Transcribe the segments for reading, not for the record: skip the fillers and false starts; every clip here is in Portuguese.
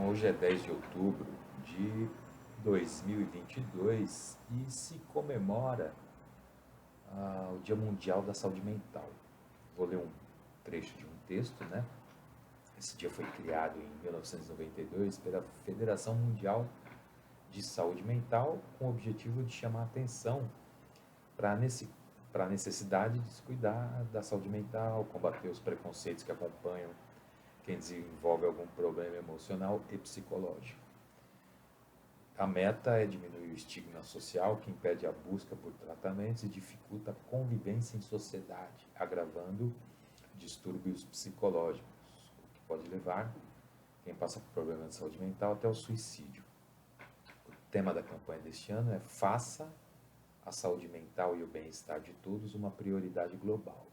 Hoje é 10 de outubro de 2022 e se comemora o Dia Mundial da Saúde Mental. Vou ler um trecho de um texto, né? Esse dia foi criado em 1992 pela Federação Mundial de Saúde Mental com o objetivo de chamar a atenção para a necessidade de se cuidar da saúde mental, combater os preconceitos que acompanham quem desenvolve algum problema emocional e psicológico. A meta é diminuir o estigma social que impede a busca por tratamentos e dificulta a convivência em sociedade, agravando distúrbios psicológicos, o que pode levar quem passa por problemas de saúde mental até o suicídio. O tema da campanha deste ano é Faça a saúde mental e o bem-estar de todos uma prioridade global.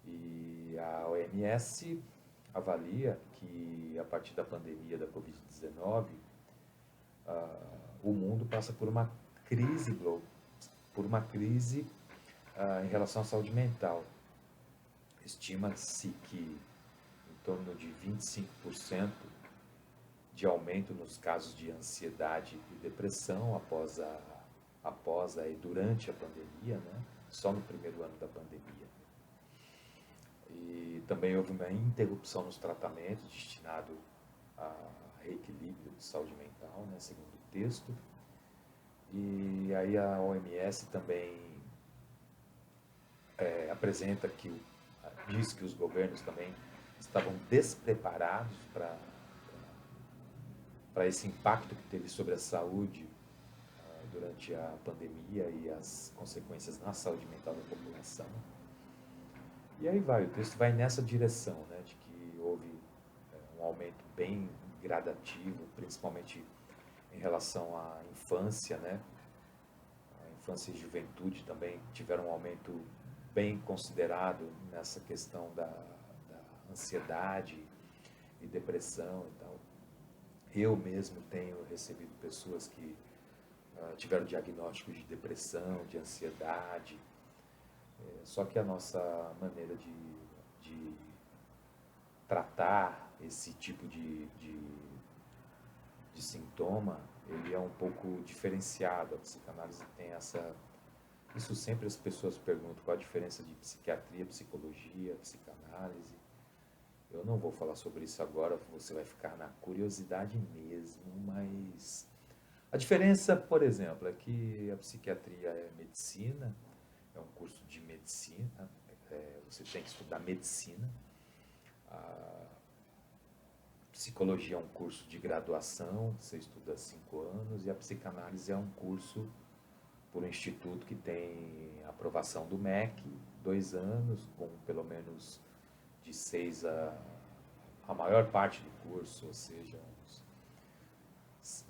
E a OMS avalia que a partir da pandemia da Covid-19, o mundo passa por uma crise em relação à saúde mental. Estima-se que em torno de 25% de aumento nos casos de ansiedade e depressão após e durante a pandemia, né? Só no primeiro ano da pandemia. E também houve uma interrupção nos tratamentos destinado a reequilíbrio de saúde mental, né, segundo o texto. E aí a OMS também diz que os governos também estavam despreparados para esse impacto que teve sobre a saúde durante a pandemia e as consequências na saúde mental da população. E aí o texto vai nessa direção, né, de que houve um aumento bem gradativo, principalmente em relação à infância, né? A infância e juventude também tiveram um aumento bem considerado nessa questão da ansiedade e depressão e tal. Eu mesmo tenho recebido pessoas que tiveram diagnósticos de depressão, de ansiedade, só que a nossa maneira de tratar esse tipo de sintoma, ele é um pouco diferenciado. A psicanálise tem essa... Isso sempre as pessoas perguntam qual a diferença de psiquiatria, psicologia, psicanálise. Eu não vou falar sobre isso agora, você vai ficar na curiosidade mesmo, mas... A diferença, por exemplo, é que a psiquiatria é medicina, é um curso de medicina, você tem que estudar medicina. A psicologia é um curso de graduação, você estuda 5 anos, e a psicanálise é um curso por um instituto que tem aprovação do MEC, 2 anos, com pelo menos de 6 a maior parte do curso, ou seja, uns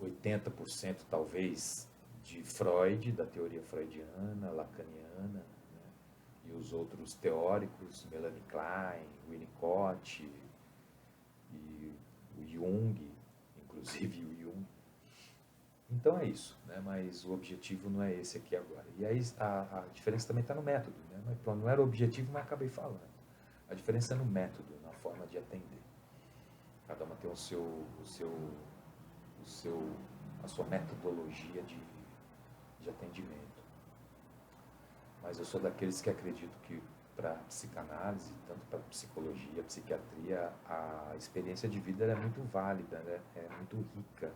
80% talvez de Freud, da teoria freudiana, lacaniana, né? E os outros teóricos, Melanie Klein, Winnicott e o Jung, inclusive o Jung. Então é isso, né? Mas o objetivo não é esse aqui agora. E aí a diferença também está no método, né? Mas, pronto, não era o objetivo, mas acabei falando. A diferença é no método, na forma de atender. Cada uma tem a sua metodologia de atendimento. Mas eu sou daqueles que acredito que para psicanálise, tanto para psicologia, psiquiatria, a experiência de vida é muito válida, né? É muito rica.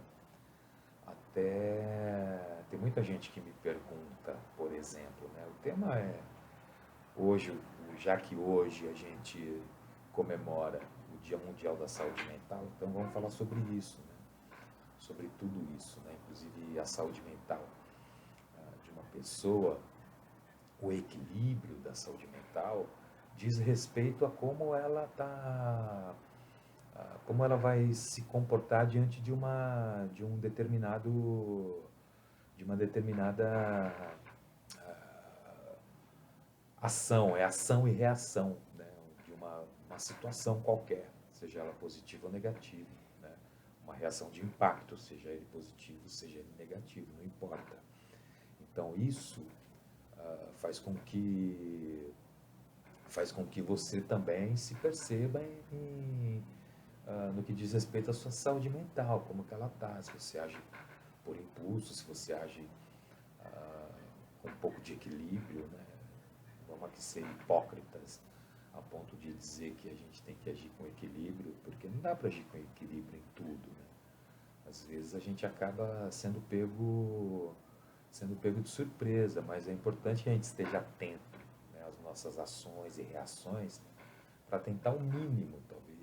Até tem muita gente que me pergunta, por exemplo, né? O tema é hoje, já que hoje a gente comemora o Dia Mundial da Saúde Mental, então vamos falar sobre isso, né? Sobre tudo isso, né? Inclusive a saúde mental de uma pessoa, o equilíbrio da saúde mental diz respeito a como ela como ela vai se comportar diante de uma determinada ação, é ação e reação, né, de uma situação qualquer, seja ela positiva ou negativa, né, uma reação de impacto, seja ele positivo, seja ele negativo, não importa. Então isso faz com que você também se perceba no que diz respeito à sua saúde mental, como que ela está, se você age por impulso, se você age com um pouco de equilíbrio, né? Vamos aqui ser hipócritas a ponto de dizer que a gente tem que agir com equilíbrio, porque não dá para agir com equilíbrio em tudo, né? Às vezes a gente acaba sendo pego de surpresa, mas é importante que a gente esteja atento, né, às nossas ações e reações para tentar o mínimo, talvez,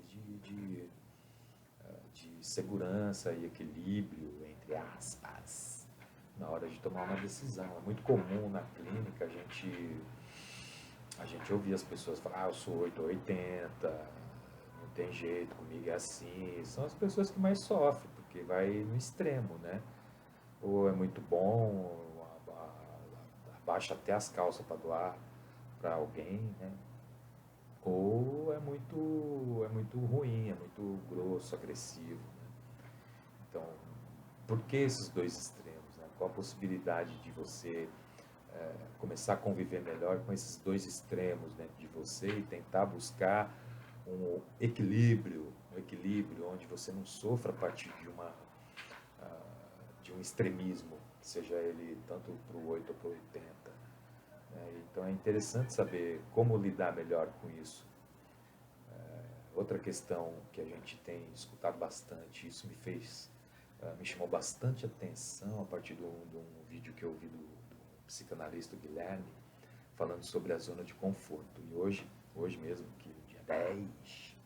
de segurança e equilíbrio, entre aspas, na hora de tomar uma decisão. É muito comum na clínica a gente ouvir as pessoas falar, eu sou 8 ou 80, não tem jeito, comigo é assim. São as pessoas que mais sofrem, porque vai no extremo, né? Ou é muito bom, abaixa até as calças para doar para alguém, né? Ou é muito ruim, é muito grosso, agressivo, né? Então, por que esses dois extremos, né? Qual a possibilidade de você começar a conviver melhor com esses dois extremos dentro de você e tentar buscar um equilíbrio onde você não sofra a partir de um extremismo, seja ele tanto para o 8 ou para o 80. Né? Então é interessante saber como lidar melhor com isso. Outra questão que a gente tem escutado bastante, isso me chamou bastante atenção a partir de um vídeo que eu vi do psicanalista Guilherme, falando sobre a zona de conforto. E hoje mesmo, que dia 10,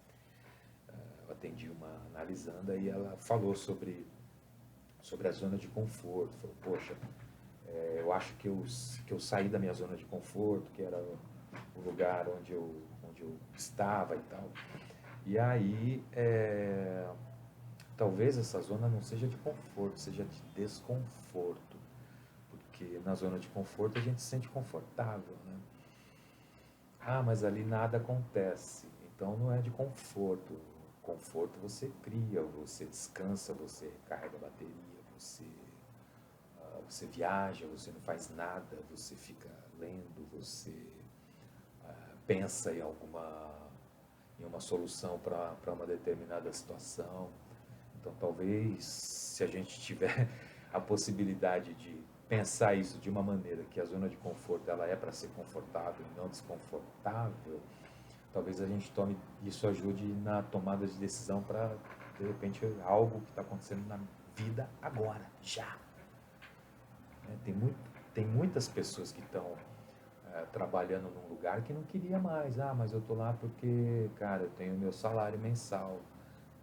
eu atendi uma analisanda e ela falou sobre a zona de conforto. Falou, poxa, eu acho que eu saí da minha zona de conforto, que era o lugar onde eu estava e tal. E aí, talvez essa zona não seja de conforto, seja de desconforto. Porque na zona de conforto a gente se sente confortável, né? Ah, mas ali nada acontece. Então não é de conforto. Conforto você cria, você descansa, você recarrega a bateria, você viaja, você não faz nada, você fica lendo, você pensa em uma solução para uma determinada situação. Então, talvez, se a gente tiver a possibilidade de pensar isso de uma maneira que a zona de conforto ela é para ser confortável e não desconfortável, talvez a gente tome, isso ajude na tomada de decisão para, de repente, algo que está acontecendo na vida agora, já. Tem muitas pessoas que estão trabalhando num lugar que não queria mais. Ah, mas eu tô lá porque, cara, eu tenho meu salário mensal,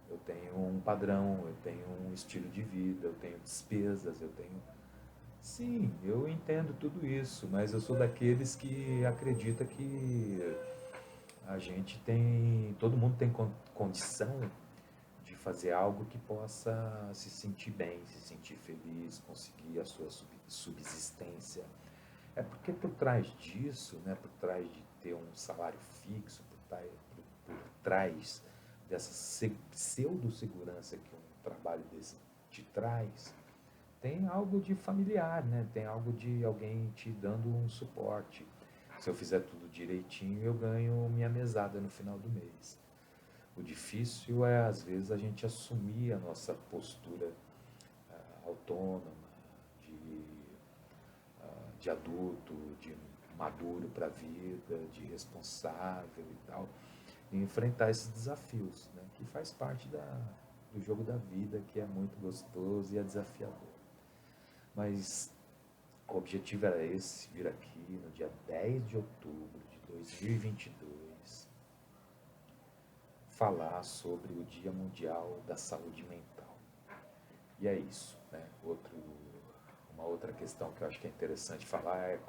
eu tenho um padrão, eu tenho um estilo de vida, eu tenho despesas, eu tenho... Sim, eu entendo tudo isso, mas eu sou daqueles que acredita que todo mundo tem condição de fazer algo que possa se sentir bem, se sentir feliz, conseguir a sua subsistência. É porque por trás disso, né, por trás de ter um salário fixo, por trás dessa pseudo-segurança que um trabalho desse te traz, tem algo de familiar, né? Tem algo de alguém te dando um suporte. Se eu fizer tudo direitinho, eu ganho minha mesada no final do mês. O difícil é, às vezes, a gente assumir a nossa postura autônoma, de, de adulto, de maduro para a vida, de responsável e tal, e enfrentar esses desafios, né, que faz parte do jogo da vida, que é muito gostoso e é desafiador. Mas o objetivo era esse, vir aqui no dia 10 de outubro de 2022, falar sobre o Dia Mundial da Saúde Mental. E é isso, né? Uma outra questão que eu acho que é interessante falar é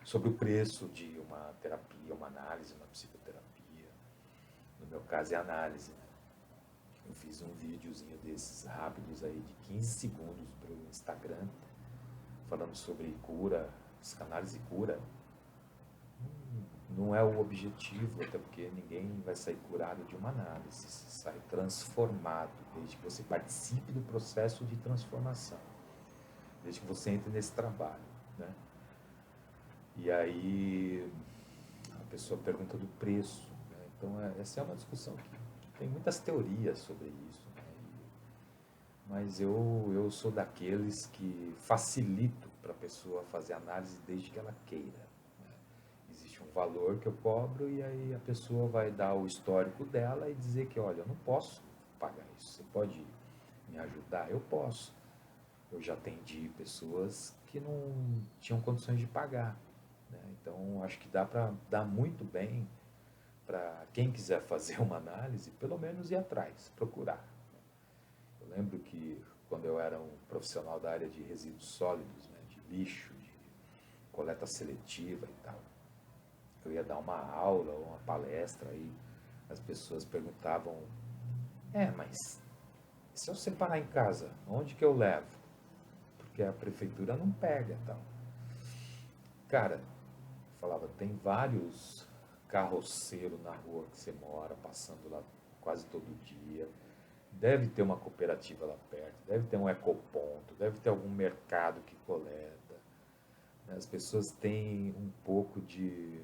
sobre o preço de uma terapia, uma análise, uma psicoterapia. No meu caso é análise, né? Eu fiz um videozinho desses rápidos aí de 15 segundos para o Instagram, falando sobre cura, psicanálise e cura. Não é o objetivo, até porque ninguém vai sair curado de uma análise, você sai transformado, desde que você participe do processo de transformação, desde que você entre nesse trabalho, né? E aí a pessoa pergunta do preço, né? Então essa é uma discussão tem muitas teorias sobre isso, né? Mas eu sou daqueles que facilito para a pessoa fazer análise desde que ela queira, né? Existe um valor que eu cobro e aí a pessoa vai dar o histórico dela e dizer que, olha, eu não posso pagar isso, você pode me ajudar? Eu posso. Eu já atendi pessoas que não tinham condições de pagar, né? Então, acho que dá para dar muito bem para quem quiser fazer uma análise, pelo menos ir atrás, procurar. Eu lembro que quando eu era um profissional da área de resíduos sólidos, né, de lixo, de coleta seletiva e tal, eu ia dar uma aula ou uma palestra aí, as pessoas perguntavam, mas se eu separar em casa, onde que eu levo? Porque a prefeitura não pega, tal. Cara, falava, tem vários carroceiros na rua que você mora, passando lá quase todo dia. Deve ter uma cooperativa lá perto, deve ter um ecoponto, deve ter algum mercado que coleta, né? As pessoas têm um pouco de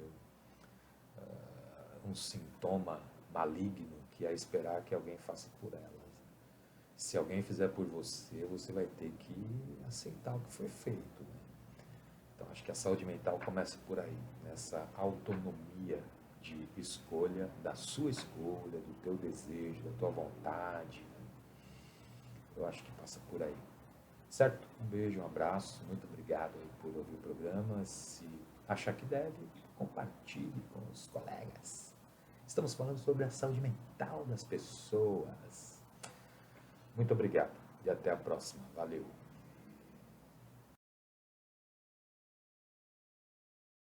um sintoma maligno que é esperar que alguém faça por elas. Se alguém fizer por você, você vai ter que aceitar o que foi feito, né? Então, acho que a saúde mental começa por aí, nessa autonomia de escolha, da sua escolha, do teu desejo, da tua vontade, né? Eu acho que passa por aí. Certo? Um beijo, um abraço, muito obrigado aí por ouvir o programa. Se achar que deve, compartilhe com os colegas. Estamos falando sobre a saúde mental das pessoas. Muito obrigado e até a próxima. Valeu!